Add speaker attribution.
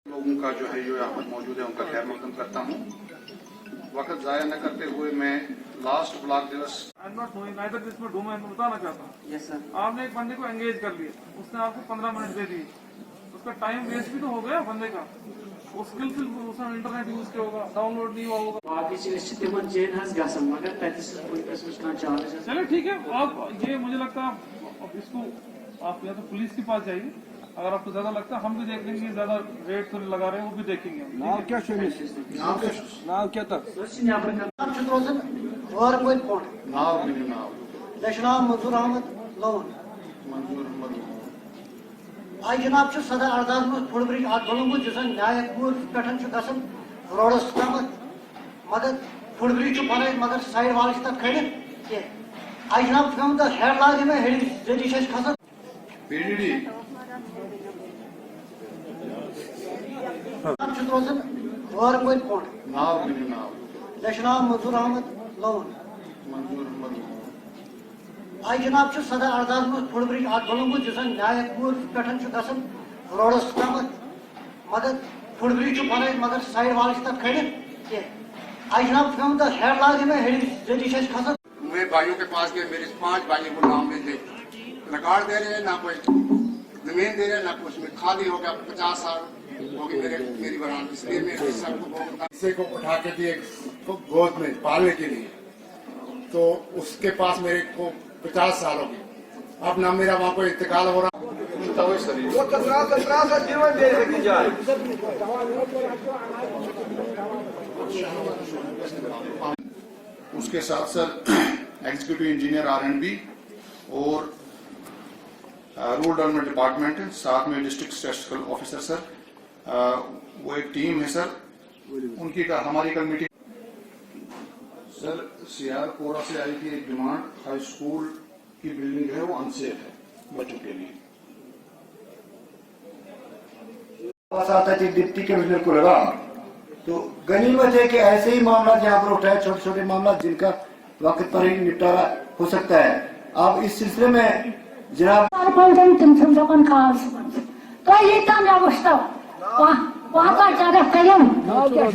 Speaker 1: लोगों का जो है यहाँ पर मौजूद है उनका खैर मकदम करता हूँ। वक्त ज़ाया न करते हुए मैं लास्ट ब्लॉक दिवस
Speaker 2: इसमें डूमा मैं बताना चाहता हूँ।
Speaker 3: Yes sir.
Speaker 2: आपने एक बंदे को एंगेज कर लिया, उसने आपको 15 मिनट दे दिए, उसका टाइम वेस्ट भी तो हो गया बंदे का। वो स्किलफुल उसने इंटरनेट यूज किया होगा, डाउनलोड नहीं हुआ होगा। चलिए ठीक है, आप ये मुझे लगता है अब इसको आप या तो पुलिस के पास जाइए, अगर आपको ज्यादा लगता है हम भी देख लेंगे, ज्यादा रेट तो लगा रहे हैं वो भी देखेंगे।
Speaker 4: नाम क्या नाम क्या था?
Speaker 1: नाव मेरे नाव
Speaker 3: मंजूर अहमद लोन
Speaker 1: मंजूर अहमद
Speaker 3: आज जनाब सदर अरदास में फुट ब्रिज बनोमुत न्यायपुर पे रोडस तम मगर फुट ब्रिज बन मगर साइड वाल तक खड़े आज जनाब हेड लाग में हेड जल्दी खसन
Speaker 1: पीडीडी
Speaker 3: रोजन वर कोई फोन
Speaker 1: नाव मेरे नाव
Speaker 3: नाम मंजूर अहमद लोन
Speaker 1: मंजूर अहमद
Speaker 3: आज जनाब सदर अरदास में फुट ब्रिज बनोमुत न्यायपुर पे रोडस तम मगर फुट ब्रिज बन मगर साइड वाल तक खड़े आज जनाब हेड लाग में हेड जल्दी खसन।
Speaker 5: मेरे भाइयों के पास गए, मेरे 5 भाइयों को नाम में दे रिकॉर्ड दे रहे हैं, ना कोई जमीन दे रहे हैं, ना कुछ में खाली हो गया 50 साल हो गए मेरी बरान, इसलिए मैं सबको हिस्से को उठा के दिए गोद में पालने के लिए, तो उसके पास मेरे को 50 साल हो गए। अब ना मेरा वहाँ कोई इंतकाल हो रहा
Speaker 4: जीवन दे सकी जाए।
Speaker 1: उसके साथ सर एग्जीक्यूटिव इंजीनियर R&B और रूरल डेवलपमेंट डिपार्टमेंट है, साथ में डिस्ट्रिक्ट स्टैटिस्टिकल ऑफिसर सर, वो एक टीम है सर, उनकी हमारी कमेटी। सर सियारपोरा से आई थी एक डिमांड, हाई स्कूल की बिल्डिंग है वो अनसेफ है बच्चों के लिए।
Speaker 6: आता है डिप्टी कमिश्नर को लगा, तो गनीमत है कि ऐसे ही मामला जहाँ पर उठाए छोटे छोटे मामला जिनका वक्त पर ही निपटारा हो सकता है। आप इस सिलसिले में जनाब तो ये